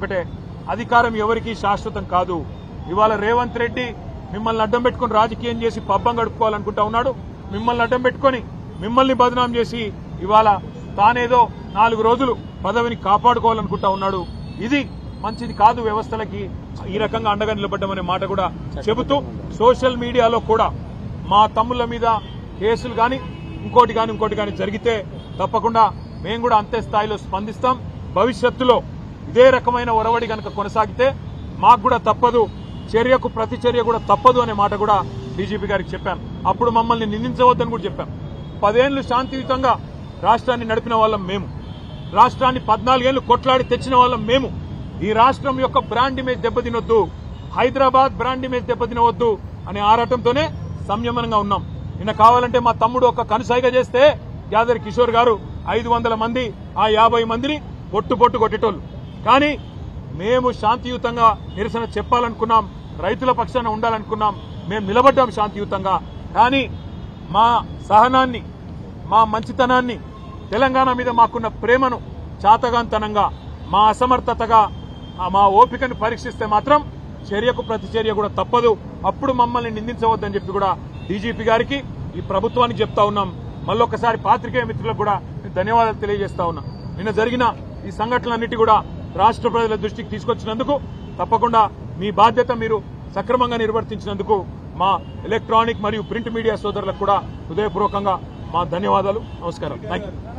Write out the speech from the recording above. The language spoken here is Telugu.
ఒకటే అధికారం ఎవరికి శాశ్వతం కాదు. ఇవాళ రేవంత్ రెడ్డి మిమ్మల్ని అడ్డం పెట్టుకుని రాజకీయం చేసి పబ్బం గడుపుకోవాలనుకుంటా ఉన్నాడు. మిమ్మల్ని అడ్డం పెట్టుకుని మిమ్మల్ని బదనాం చేసి ఇవాళ తానేదో 4 రోజులు పదవిని కాపాడుకోవాలనుకుంటా ఉన్నాడు. ఇది మంచిది కాదు. వ్యవస్థలకి ఈ రకంగా అండగా నిలబడ్డామనే మాట కూడా చెబుతూ సోషల్ మీడియాలో కూడా మా తమ్ముళ్ల మీద కేసులు కానీ ఇంకోటి కానీ జరిగితే తప్పకుండా మేము కూడా అంతే స్థాయిలో స్పందిస్తాం. భవిష్యత్తులో ఇదే రకమైన ఒరవడి గనక కొనసాగితే మాకు కూడా తప్పదు, చర్యకు ప్రతి చర్య కూడా తప్పదు అనే మాట కూడా డీజీపీ గారికి చెప్పాను. అప్పుడు మమ్మల్ని నిందించవద్దని కూడా చెప్పాను. 10 ఏళ్లు శాంతియుతంగా రాష్ట్రాన్ని నడిపిన వాళ్ళం మేము. రాష్ట్రాన్ని 14 ఏళ్లు కొట్లాడి తెచ్చిన వాళ్ళం మేము. ఈ రాష్ట్రం యొక్క బ్రాండ్ ఇమేజ్ దెబ్బతినొద్దు, హైదరాబాద్ బ్రాండ్ ఇమేజ్ దెబ్బతినవద్దు అనే ఆరాటంతోనే సంయమనంగా ఉన్నాం. నిన్న కావాలంటే మా తమ్ముడు ఒక కనుసైగ చేస్తే యాదరి కిషోర్ గారు 500 మంది ఆ 50 మందిని పొట్టు కొట్టేటోళ్ళు. కానీ మేము శాంతియుతంగా నిరసన చెప్పాలనుకున్నాం, రైతుల పక్షాన ఉండాలనుకున్నాం, మేము నిలబడ్డాం శాంతియుతంగా. కానీ మా సహనాన్ని, మా మంచితనాన్ని, తెలంగాణ మీద మాకున్న ప్రేమను చాతగాంతనంగా, మా అసమర్థతగా, మా ఓపికను పరీక్షిస్తే మాత్రం చర్యకు ప్రతి చర్య కూడా తప్పదు. అప్పుడు మమ్మల్ని నిందించవద్దని చెప్పి కూడా డీజీపీ గారికి, ఈ ప్రభుత్వానికి చెప్తా ఉన్నాం. మళ్ళొకసారి పాత్రికేయ మిత్రులకు కూడా ధన్యవాదాలు తెలియజేస్తా ఉన్నా. నిన్న జరిగిన ఈ సంఘటనలన్నిటి కూడా రాష్ట్ర ప్రజల దృష్టికి తీసుకొచ్చినందుకు, తప్పకుండా మీ బాధ్యత మీరు సక్రమంగా నిర్వర్తించినందుకు మా ఎలక్ట్రానిక్ మరియు ప్రింట్ మీడియా సోదరులకు కూడా హృదయపూర్వకంగా మా ధన్యవాదాలు. నమస్కారం. థాంక్యూ.